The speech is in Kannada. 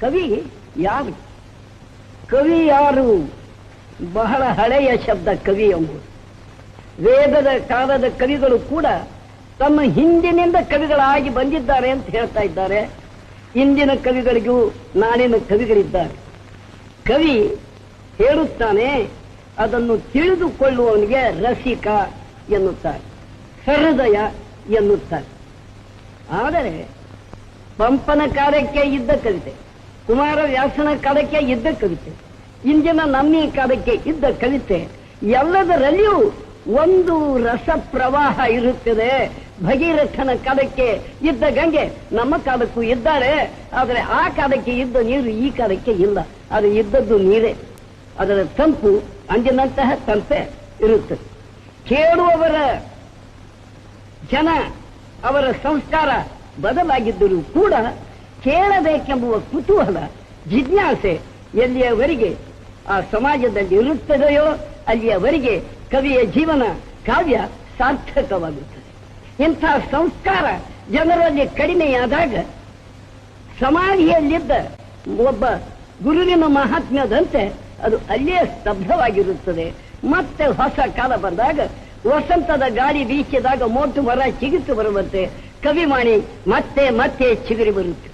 ಕವಿ ಯಾರು? ಕವಿ ಯಾರು? ಬಹಳ ಹಳೆಯ ಶಬ್ದ ಕವಿ ಎಂಬುದು. ವೇದದ ಕಾಲದ ಕವಿಗಳು ಕೂಡ ತಮ್ಮ ಹಿಂದಿನಿಂದ ಕವಿಗಳಾಗಿ ಬಂದಿದ್ದಾರೆ ಅಂತ ಹೇಳ್ತಾ ಇದ್ದಾರೆ. ಇಂದಿನ ಕವಿಗಳಿಗೂ ನಾಳಿನ ಕವಿಗಳಿದ್ದಾರೆ. ಕವಿ ಹೇಳುತ್ತಾನೆ, ಅದನ್ನು ತಿಳಿದುಕೊಳ್ಳುವವನಿಗೆ ರಸಿಕ ಎನ್ನುತ್ತಾರೆ, ಹೃದಯ ಎನ್ನುತ್ತಾರೆ. ಆದರೆ ಪಂಪನ ಕಾಲಕ್ಕೆ ಇದ್ದ ಕವಿತೆ, ಕುಮಾರವ್ಯಾಸನ ಕಾಲಕ್ಕೆ ಇದ್ದ ಕವಿತೆ, ಇಂದಿನ ನಮ್ಮಿ ಕಾಲಕ್ಕೆ ಇದ್ದ ಕವಿತೆ, ಎಲ್ಲದರಲ್ಲಿಯೂ ಒಂದು ರಸ ಪ್ರವಾಹ ಇರುತ್ತದೆ. ಭಗೀರಥನ ಕಾಲಕ್ಕೆ ಇದ್ದ ಗಂಗೆ ನಮ್ಮ ಕಾಲಕ್ಕೂ ಇದ್ದಾರೆ. ಆದರೆ ಆ ಕಾಲಕ್ಕೆ ಇದ್ದ ನೀರು ಈ ಕಾಲಕ್ಕೆ ಇಲ್ಲ. ಅದು ಇದ್ದದ್ದು ನೀರೇ. ಅದರ ತಂಪು ಅಂದಿನಂತಹ ತಂಪೆ ಇರುತ್ತದೆ. ಕೇಳುವವರ ಜನ, ಅವರ ಸಂಸ್ಕಾರ ಬದಲಾಗಿದ್ದರೂ ಕೂಡ ಕೇಳಬೇಕೆಂಬುವ ಕುತೂಹಲ, ಜಿಜ್ಞಾಸೆ ಎಲ್ಲಿಯವರೆಗೆ ಆ ಸಮಾಜದಲ್ಲಿ ಇರುತ್ತದೆಯೋ ಅಲ್ಲಿಯವರೆಗೆ ಕವಿಯ ಜೀವನ, ಕಾವ್ಯ ಸಾರ್ಥಕವಾಗುತ್ತದೆ. ಇಂಥ ಸಂಸ್ಕಾರ ಜನರಲ್ಲಿ ಕಡಿಮೆಯಾದಾಗ ಸಮಾಧಿಯಲ್ಲಿದ್ದ ಒಬ್ಬ ಗುರುವಿನ ಮಹಾತ್ಮ್ಯದಂತೆ ಅದು ಅಲ್ಲೇ ಸ್ತಬ್ಧವಾಗಿರುತ್ತದೆ. ಮತ್ತೆ ಹೊಸ ಕಾಲ ಬಂದಾಗ, ವಸಂತದ ಗಾಳಿ ಬೀಸಿದಾಗ ಮೋಟು ಮರ ಚಿಗುತ್ತು ಬರುವಂತೆ ಕವಿವಾಣಿ ಮತ್ತೆ ಮತ್ತೆ ಚಿಗುರಿ ಬರುತ್ತೆ.